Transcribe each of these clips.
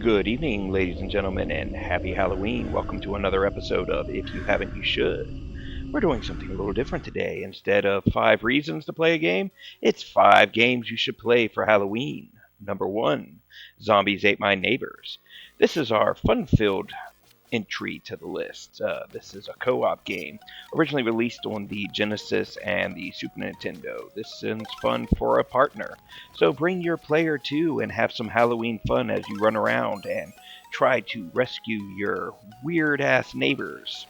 Good evening, ladies and gentlemen, and happy Halloween. Welcome to another episode of If You Haven't, You Should. We're doing something a little different today. Instead of 5 reasons to play a game, it's 5 games you should play for Halloween. Number 1, Zombies Ate My Neighbors. This is our fun filled entry to the list. This is a co op game, originally released on the Genesis and the Super Nintendo. This sounds fun for a partner. So bring your player too and have some Halloween fun as you run around and try to rescue your weird ass neighbors.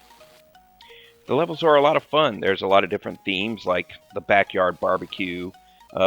The levels are a lot of fun. There's a lot of different themes like the backyard barbecue.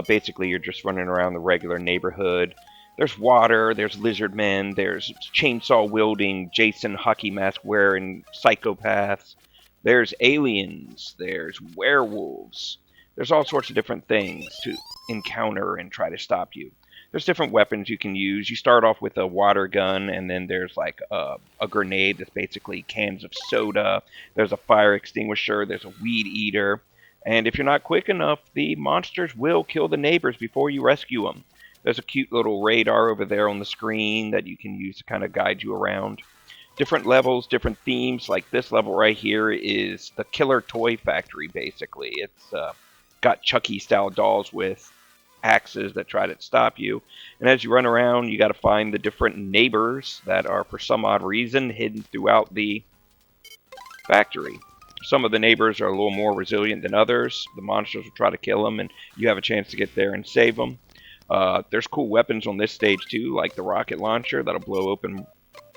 Basically, you're just running around the regular neighborhood. There's water, there's lizard men, there's chainsaw wielding, Jason hockey mask wearing psychopaths, there's aliens, there's werewolves. There's all sorts of different things to encounter and try to stop you. There's different weapons you can use. You start off with a water gun, and then there's like a grenade that's basically cans of soda. There's a fire extinguisher, there's a weed eater. And if you're not quick enough, the monsters will kill the neighbors before you rescue them. There's a cute little radar over there on the screen that you can use to kind of guide you around. Different levels, different themes. Like this level right here is the Killer Toy Factory, basically. It's got Chucky-style dolls with axes that try to stop you. And as you run around, you got to find the different neighbors that are, for some odd reason, hidden throughout the factory. Some of the neighbors are a little more resilient than others. The monsters will try to kill them, and you have a chance to get there and save them. There's cool weapons on this stage too, like the rocket launcher that'll blow open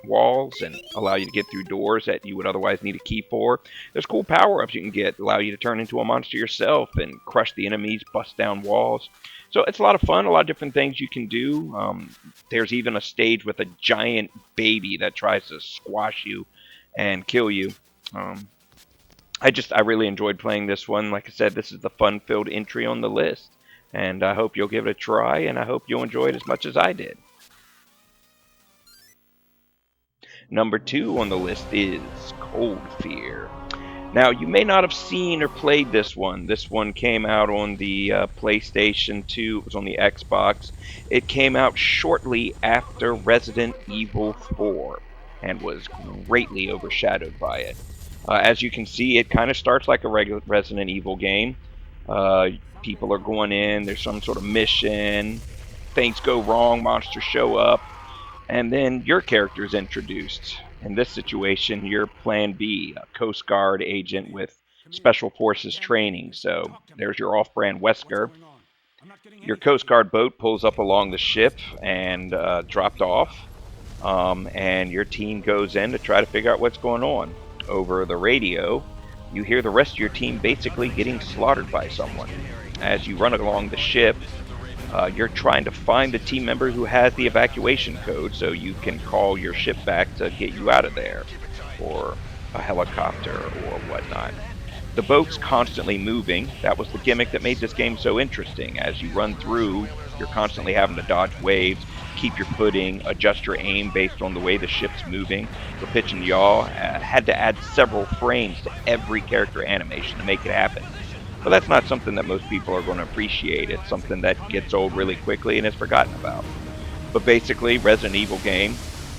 walls and allow you to get through doors that you would otherwise need a key for. There's cool power-ups you can get, allow you to turn into a monster yourself and crush the enemies, bust down walls. So it's a lot of fun, a lot of different things you can do. There's even a stage with a giant baby that tries to squash you and kill you. I really enjoyed playing this one. Like I said, this is the fun-filled entry on the list. And I hope you'll give it a try, and I hope you'll enjoy it as much as I did. Number 2 on the list is Cold Fear. Now, you may not have seen or played this one. This one came out on the PlayStation 2. It was on the Xbox. It came out shortly after Resident Evil 4 and was greatly overshadowed by it. As you can see, it kind of starts like a regular Resident Evil game. People are going in, there's some sort of mission, things go wrong, monsters show up, and then your character is introduced. In this situation, you're Plan B, a Coast Guard agent with Special Forces training. So there's your off-brand Wesker. Your Coast Guard boat pulls up along the ship and dropped off, and your team goes in to try to figure out what's going on. Over the radio, you hear the rest of your team basically getting slaughtered by someone. As you run along the ship, you're trying to find the team member who has the evacuation code so you can call your ship back to get you out of there, or a helicopter or whatnot. The boat's constantly moving. That was the gimmick that made this game so interesting. As you run through, you're constantly having to dodge waves, keep your footing, adjust your aim based on the way the ship's moving. For pitch and yaw, had to add several frames to every character animation to make it happen. But that's not something that most people are going to appreciate. It's something that gets old really quickly and is forgotten about. But basically, Resident Evil game,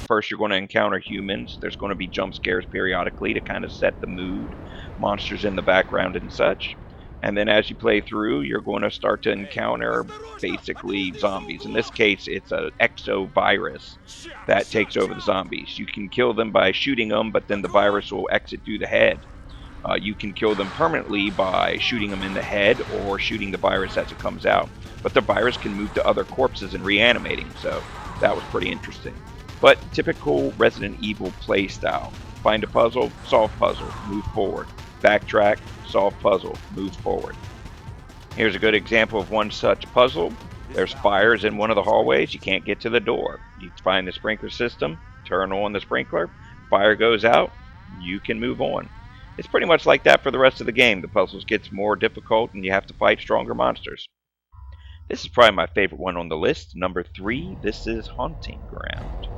first you're going to encounter humans. There's going to be jump scares periodically to kind of set the mood, monsters in the background and such. And then as you play through, you're going to start to encounter basically zombies. In this case, it's an exo virus that takes over the zombies. You can kill them by shooting them, but then the virus will exit through the head. You can kill them permanently by shooting them in the head or shooting the virus as it comes out. But the virus can move to other corpses and reanimating, so that was pretty interesting. But typical Resident Evil play style. Find a puzzle, solve puzzle, move forward. Backtrack, solve puzzle, move forward. Here's a good example of one such puzzle. There's fires in one of the hallways. You can't get to the door. You find the sprinkler system, turn on the sprinkler, fire goes out, you can move on. It's pretty much like that for the rest of the game. The puzzles gets more difficult and you have to fight stronger monsters. This is probably my favorite one on the list. Number 3, this is Haunting Ground.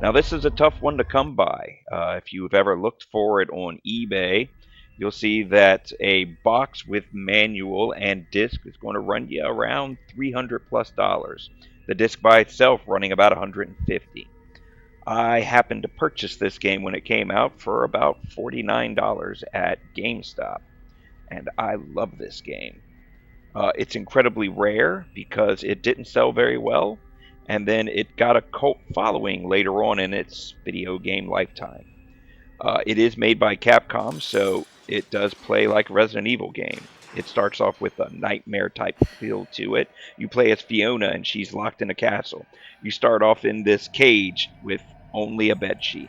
Now this is a tough one to come by. If you've ever looked for it on eBay, you'll see that a box with manual and disc is going to run you around $300 plus. The disc by itself running about $150. I happened to purchase this game when it came out for about $49 at GameStop, and I love this game. It's incredibly rare because it didn't sell very well, and then it got a cult following later on in its video game lifetime. It is made by Capcom, so it does play like a Resident Evil game. It starts off with a nightmare type feel to it. You play as Fiona, and she's locked in a castle. You start off in this cage with only a bedsheet.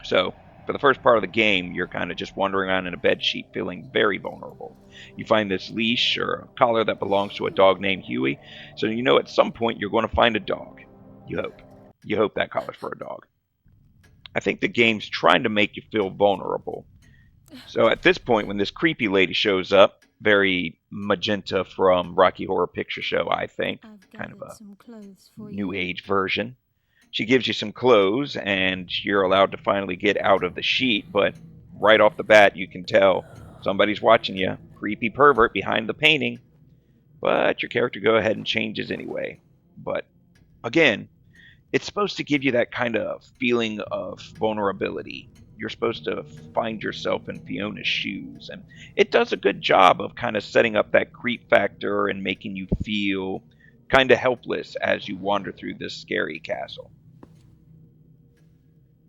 So, for the first part of the game, you're kind of just wandering around in a bedsheet feeling very vulnerable. You find this leash or a collar that belongs to a dog named Huey, so you know at some point you're going to find a dog. You hope. You hope that collar's for a dog. I think the game's trying to make you feel vulnerable. So at this point, when this creepy lady shows up, very Magenta from Rocky Horror Picture Show, I think, kind of a new age version. She gives you some clothes, and you're allowed to finally get out of the sheet, but right off the bat, you can tell somebody's watching you. Creepy pervert behind the painting. But your character goes ahead and changes anyway. But again, it's supposed to give you that kind of feeling of vulnerability. You're supposed to find yourself in Fiona's shoes, and it does a good job of kind of setting up that creep factor and making you feel kind of helpless as you wander through this scary castle.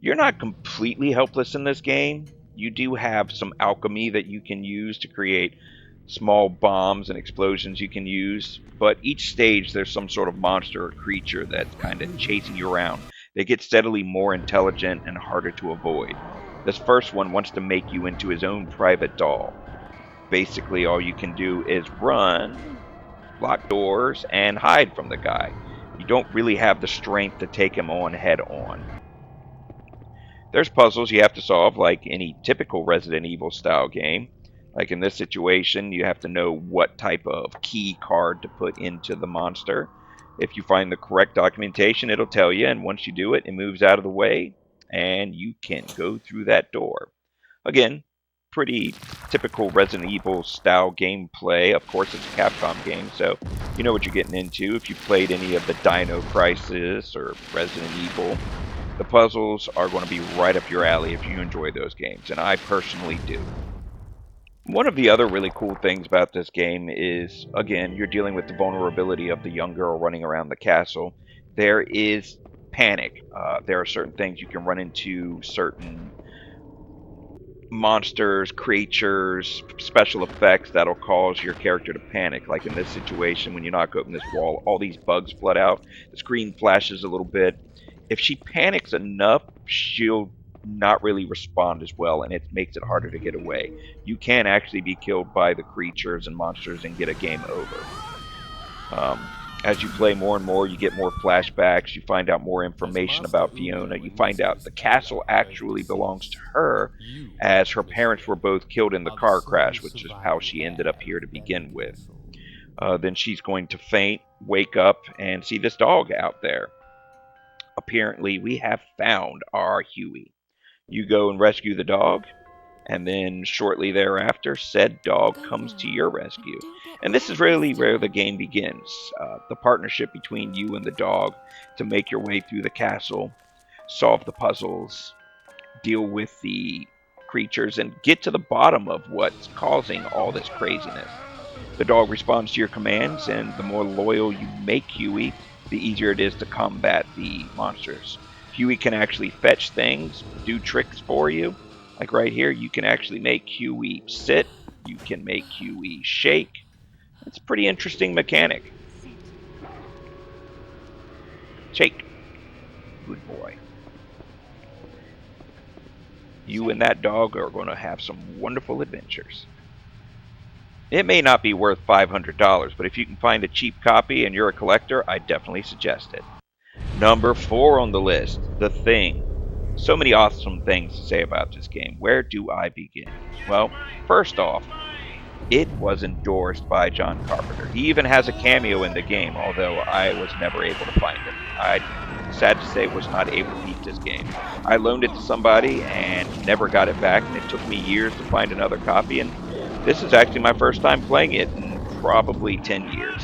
You're not completely helpless in this game. You do have some alchemy that you can use to create small bombs and explosions you can use, but each stage there's some sort of monster or creature that's kind of chasing you around. They get steadily more intelligent and harder to avoid. This first one wants to make you into his own private doll. Basically, all you can do is run, lock doors, and hide from the guy. You don't really have the strength to take him on head on. There's puzzles you have to solve like any typical Resident Evil style game. Like in this situation, you have to know what type of key card to put into the monster. If you find the correct documentation, it'll tell you, and once you do it, it moves out of the way, and you can go through that door. Again, pretty typical Resident Evil style gameplay. Of course, it's a Capcom game, so you know what you're getting into. If you've played any of the Dino Crisis or Resident Evil, the puzzles are going to be right up your alley if you enjoy those games, and I personally do. One of the other really cool things about this game is, again, you're dealing with the vulnerability of the young girl running around the castle. There is panic. There are certain things you can run into, certain monsters, creatures, special effects that'll cause your character to panic. Like in this situation, when you knock open this wall, all these bugs flood out. The screen flashes a little bit. If she panics enough, she'll not really respond as well, and it makes it harder to get away. You can actually be killed by the creatures and monsters and get a game over. As you play more and more, you get more flashbacks, you find out more information about Fiona, you find out the castle actually belongs to her, as her parents were both killed in the car crash, which is how she ended up here to begin with. Then she's going to faint, wake up, and see this dog out there. Apparently, we have found our Huey. You go and rescue the dog, and then shortly thereafter, said dog comes to your rescue. And this is really where the game begins. The partnership between you and the dog to make your way through the castle, solve the puzzles, deal with the creatures, and get to the bottom of what's causing all this craziness. The dog responds to your commands, and the more loyal you make Huey, the easier it is to combat the monsters. Huey can actually fetch things, do tricks for you. Like right here, you can actually make Huey sit. You can make Huey shake. It's a pretty interesting mechanic. Shake. Good boy. You and that dog are going to have some wonderful adventures. It may not be worth $500, but if you can find a cheap copy and you're a collector, I definitely suggest it. Number 4 on the list, The Thing. So many awesome things to say about this game. Where do I begin? Well, first off, it was endorsed by John Carpenter. He even has a cameo in the game, although I was never able to find him. I, sad to say, was not able to beat this game. I loaned it to somebody and never got it back, and it took me years to find another copy, and this is actually my first time playing it in probably 10 years.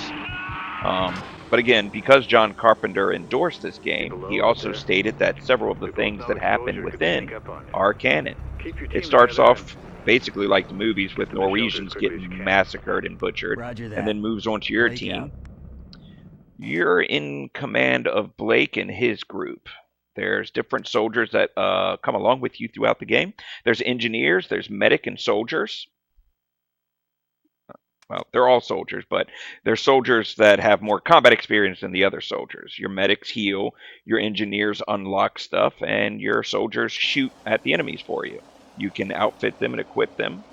But again, because John Carpenter endorsed this game, he also stated that several of the things that happen within are canon. It starts off basically like the movies with Norwegians getting massacred and butchered, and then moves on to your team. You're in command of Blake and his group. There's different soldiers that come along with you throughout the game. There's engineers, there's medic and soldiers. Well, they're all soldiers, but they're soldiers that have more combat experience than the other soldiers. Your medics heal, your engineers unlock stuff, and your soldiers shoot at the enemies for you. You can outfit them and equip them.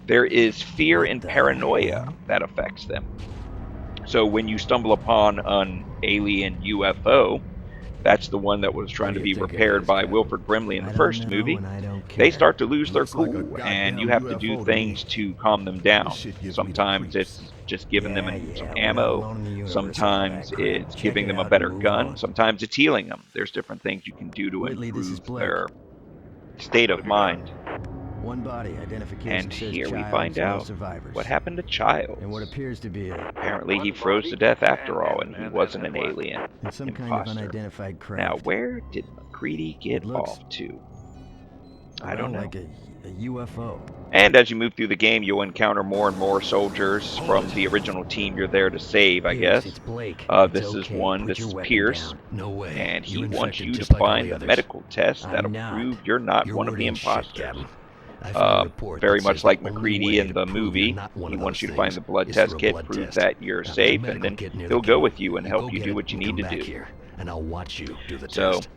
There is fear and paranoia that affects them. So when you stumble upon an alien UFO, that's the one that was trying to be repaired by Wilford Brimley in the first movie. They start to lose their cool, and you have to do things to calm them down. Sometimes it's just giving them some ammo. Sometimes it's giving them a better gun. Sometimes it's healing them. There's different things you can do to improve their state of mind. One body identification. And here we find out what happened to Childs. And what appears to be apparently he froze to death after all, and he wasn't an alien some imposter. kind of unidentified craft. Now, where did MacReady get off to? I don't know. Like a UFO. And as you move through the game, you'll encounter more and more soldiers from the original team you're there to save, I guess. It's Blake. This is one. This is Pierce. No way. And he wants you to find the medical test that'll prove you're not one of the imposters. Very much like MacReady in the movie, he wants you to find the blood test kit, prove that you're safe, and then he'll go with you and help you do what you need to do. And I'll watch you do the test.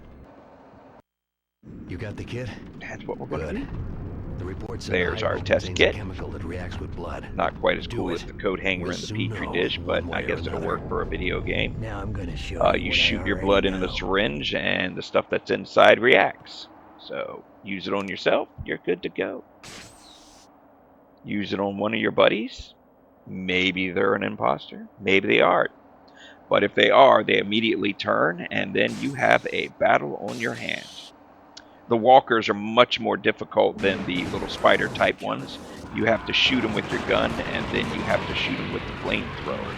You got the kit? That's what we're going to do. The report said there's our test kit. Chemical that reacts with blood. Not quite as cool as the coat hanger in the petri dish, but I guess it'll work for a video game. Now I'm going to show you shoot your blood into the syringe, and the stuff that's inside reacts. So use it on yourself, you're good to go. Use it on one of your buddies, maybe they're an imposter, maybe they aren't. But if they are, they immediately turn, and then you have a battle on your hands. The walkers are much more difficult than the little spider type ones. You have to shoot them with your gun, and then you have to shoot them with the flamethrower.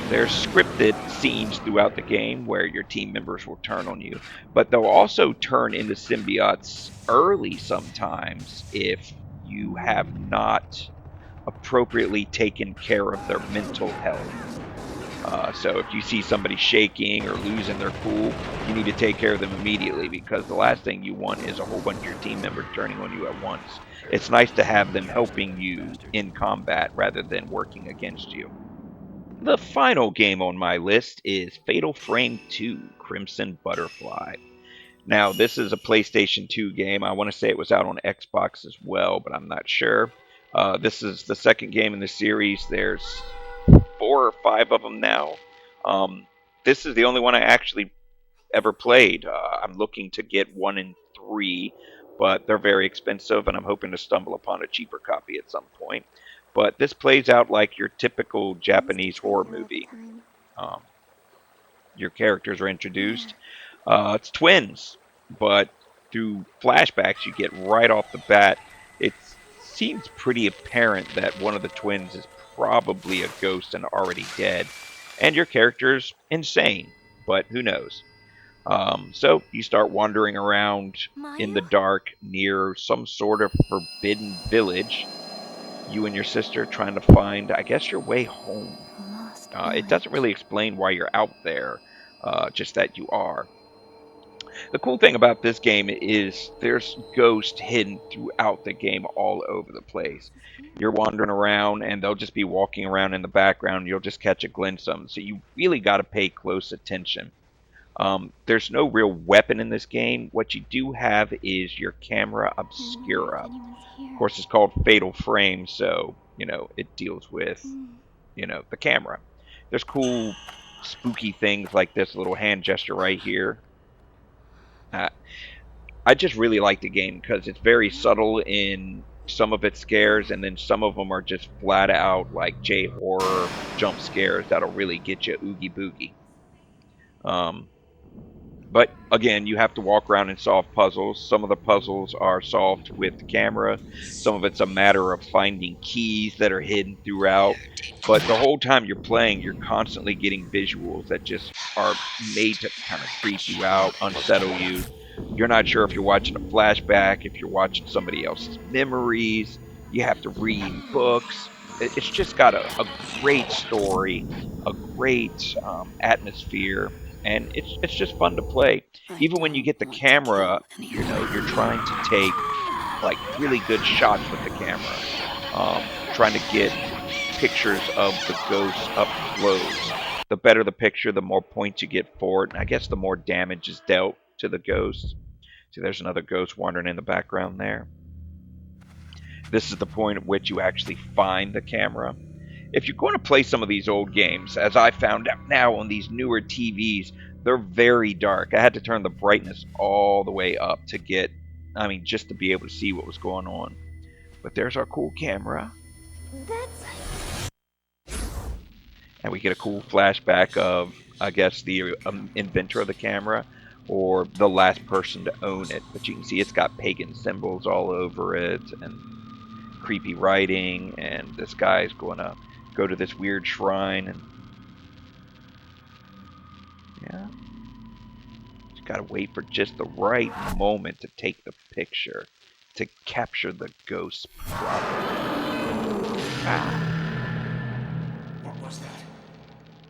There's scripted scenes throughout the game where your team members will turn on you, but they'll also turn into symbiotes early sometimes if you have not appropriately taken care of their mental health. So if you see somebody shaking or losing their cool, you need to take care of them immediately, because the last thing you want is a whole bunch of your team members turning on you at once. It's nice to have them helping you in combat rather than working against you. The final game on my list is Fatal Frame 2: Crimson Butterfly. Now, this is a PlayStation 2 game. I want to say it was out on Xbox as well, but I'm not sure. This is the second game in the series. There's 4 or 5 of them now. This is the only one I actually ever played. I'm looking to get 1 and 3, but they're very expensive, and I'm hoping to stumble upon a cheaper copy at some point. But this plays out like your typical Japanese horror movie. Your characters are introduced. It's twins, but through flashbacks you get right off the bat, it seems pretty apparent that one of the twins is probably a ghost and already dead. And your character's insane, but who knows. So you start wandering around in the dark near some sort of forbidden village. You and your sister trying to find, I guess, your way home. It doesn't really explain why you're out there, just that you are. The cool thing about this game is there's ghosts hidden throughout the game all over the place. You're wandering around, and they'll just be walking around in the background. You'll just catch a glimpse of them, so you really got to pay close attention. There's no real weapon in this game. What you do have is your camera obscura. Of course, it's called Fatal Frame, so, it deals with, the camera. There's cool, spooky things like this little hand gesture right here. I just really like the game because it's very subtle in some of its scares, and then some of them are just flat out like J-horror jump scares that'll really get you oogie boogie. But again, you have to walk around and solve puzzles. Some of the puzzles are solved with the camera. Some of it's a matter of finding keys that are hidden throughout. But the whole time you're playing, you're constantly getting visuals that just are made to kind of creep you out, unsettle you. You're not sure if you're watching a flashback, if you're watching somebody else's memories. You have to read books. It's just got a great story, a great atmosphere, and it's just fun to play. Even when you get the camera, you're trying to take like really good shots with the camera, trying to get pictures of the ghosts up close. The better the picture, the more points you get for it, and I guess the more damage is dealt to the ghost. See, there's another ghost wandering in the background there. This is the point at which you actually find the camera. If you're going to play some of these old games, as I found out now on these newer TVs, they're very dark. I had to turn the brightness all the way up to get, just to be able to see what was going on. But there's our cool camera. And we get a cool flashback of, I guess, the inventor of the camera, or the last person to own it. But you can see it's got pagan symbols all over it, and creepy writing, and this guy's going to go to this weird shrine, and yeah, just gotta wait for just the right moment to take the picture, to capture the ghost properly. What was that?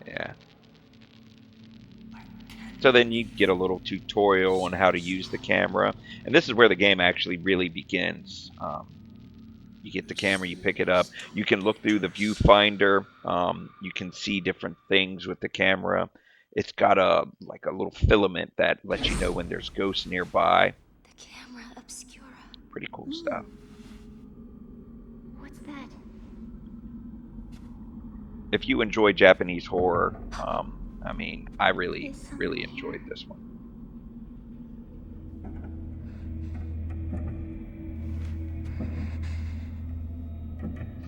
Yeah. So then you get a little tutorial on how to use the camera, and this is where the game actually really begins. You get the camera, you pick it up, you can look through the viewfinder, you can see different things with the camera. It's got a little filament that lets you know when there's ghosts nearby. The camera obscura. Pretty cool stuff. What's that? If you enjoy Japanese horror, I really enjoyed this one.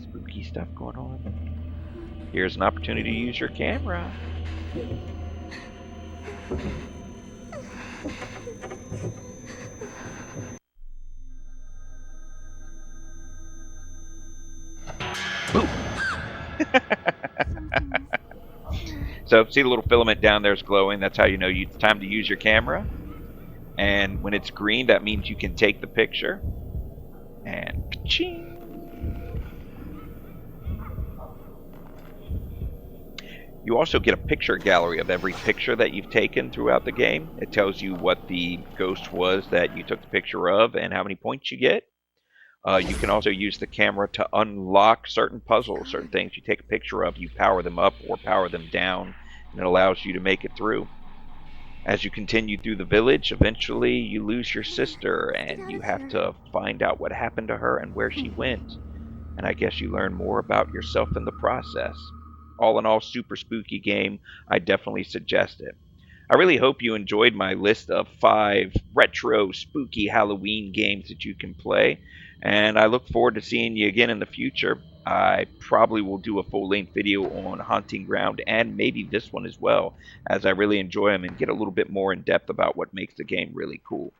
Spooky stuff going on. Here's an opportunity to use your camera. Boom! So see the little filament down there is glowing. That's how you know it's time to use your camera. And when it's green, that means you can take the picture. And ka-ching! You also get a picture gallery of every picture that you've taken throughout the game. It tells you what the ghost was that you took the picture of and how many points you get. You can also use the camera to unlock certain puzzles, certain things you take a picture of, you power them up or power them down, and it allows you to make it through. As you continue through the village, eventually you lose your sister, and you have to find out what happened to her and where she went. And I guess you learn more about yourself in the process. All in all, super spooky game. I definitely suggest it. I really hope you enjoyed my list of 5 retro spooky Halloween games that you can play, and I look forward to seeing you again in the future. I probably will do a full-length video on Haunting Ground and maybe this one as well, as I really enjoy them and get a little bit more in depth about what makes the game really cool.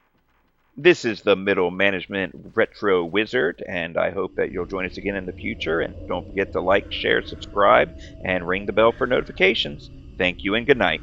This is the Middle Management Retro Wizard, and I hope that you'll join us again in the future. And don't forget to like, share, subscribe, and ring the bell for notifications. Thank you and good night.